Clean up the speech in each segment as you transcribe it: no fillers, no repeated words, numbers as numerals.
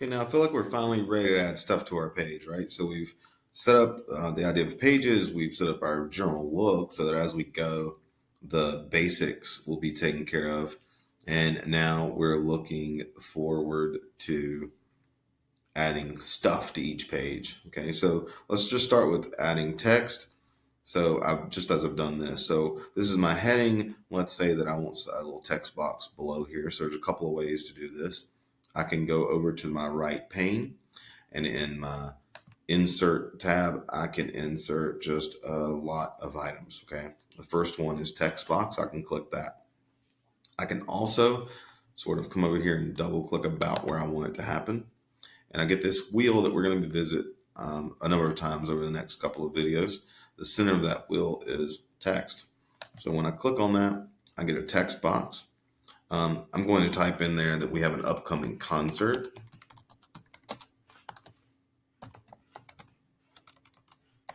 Okay, now I feel like we're finally ready to add stuff to our page, right? So we've set up the idea of pages, we've set up our general look so that as we go, the basics will be taken care of. And now we're looking forward to adding stuff to each page. Okay, so let's just start with adding text. So I've done this. So this is my heading. Let's say that I want a little text box below here. So there's a couple of ways to do this. I can go over to my right pane, and in my insert tab, I can insert just a lot of items. Okay. The first one is text box. I can click that. I can also sort of come over here and double click about where I want it to happen. And I get this wheel that we're going to visit a number of times over the next couple of videos. The center of that wheel is text. So when I click on that, I get a text box. I'm going to type in there that we have an upcoming concert.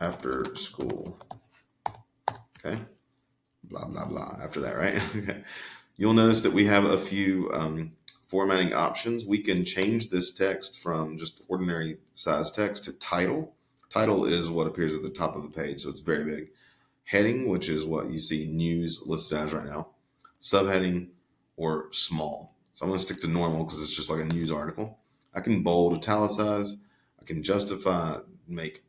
After school. Okay. Blah, blah, blah. After that, right? Okay. You'll notice that we have a few formatting options. We can change this text from just ordinary size text to title. Title is what appears at the top of the page, so it's very big. Heading, which is what you see news listed as right now. Subheading or small. So I'm going to stick to normal because it's just like a news article. I can bold, italicize. I can justify, make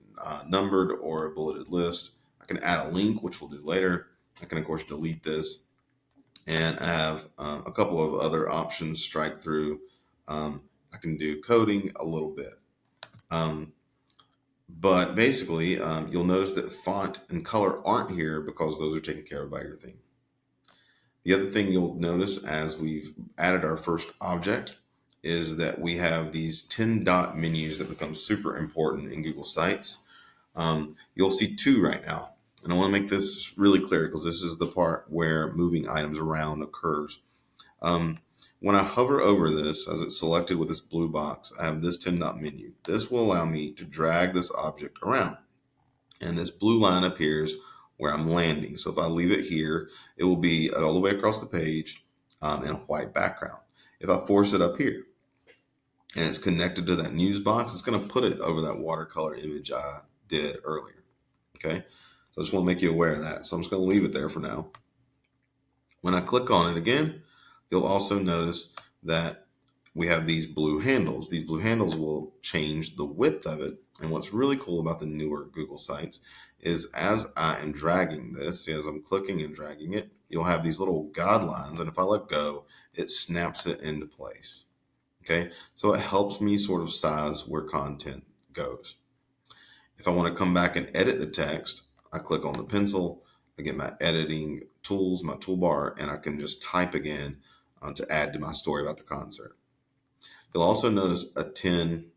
numbered or a bulleted list. I can add a link, which we'll do later. I can, of course, delete this. And I have a couple of other options, strike through. I can do coding a little bit. But basically, you'll notice that font and color aren't here because those are taken care of by your theme. The other thing you'll notice as we've added our first object is that we have these 10 dot menus that become super important in Google Sites. You'll see two right now. And I want to make this really clear because this is the part where moving items around occurs. When I hover over this, as it's selected with this blue box, I have this 10 dot menu. This will allow me to drag this object around. And this blue line appears where I'm landing. So if I leave it here, it will be all the way across the page in a white background. If I force it up here and it's connected to that news box, it's going to put it over that watercolor image I did earlier. Okay. So I just want to make you aware of that. So I'm just going to leave it there for now. When I click on it again, you'll also notice that we have these blue handles. These blue handles will change the width of it. And what's really cool about the newer Google Sites is as I am dragging this, as I'm clicking and dragging it, you'll have these little guidelines. And if I let go, it snaps it into place. Okay, so it helps me sort of size where content goes. If I want to come back and edit the text, I click on the pencil, I get my editing tools, my toolbar, and I can just type again to add to my story about the concert. You'll also notice a 10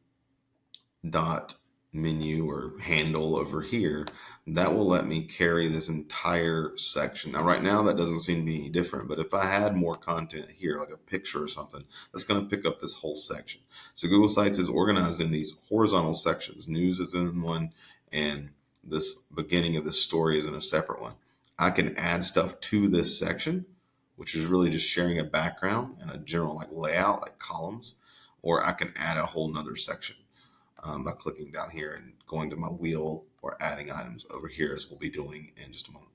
dot menu or handle over here that will let me carry this entire section. Now right now that doesn't seem to be any different, but if I had more content here, like a picture or something, that's going to pick up this whole section. So Google Sites is organized in these horizontal sections. News is in one, and this beginning of this story is in a separate one. I can add stuff to this section, which is really just sharing a background and a general like layout, like columns, or I can add a whole nother section by clicking down here and going to my wheel or adding items over here, as we'll be doing in just a moment.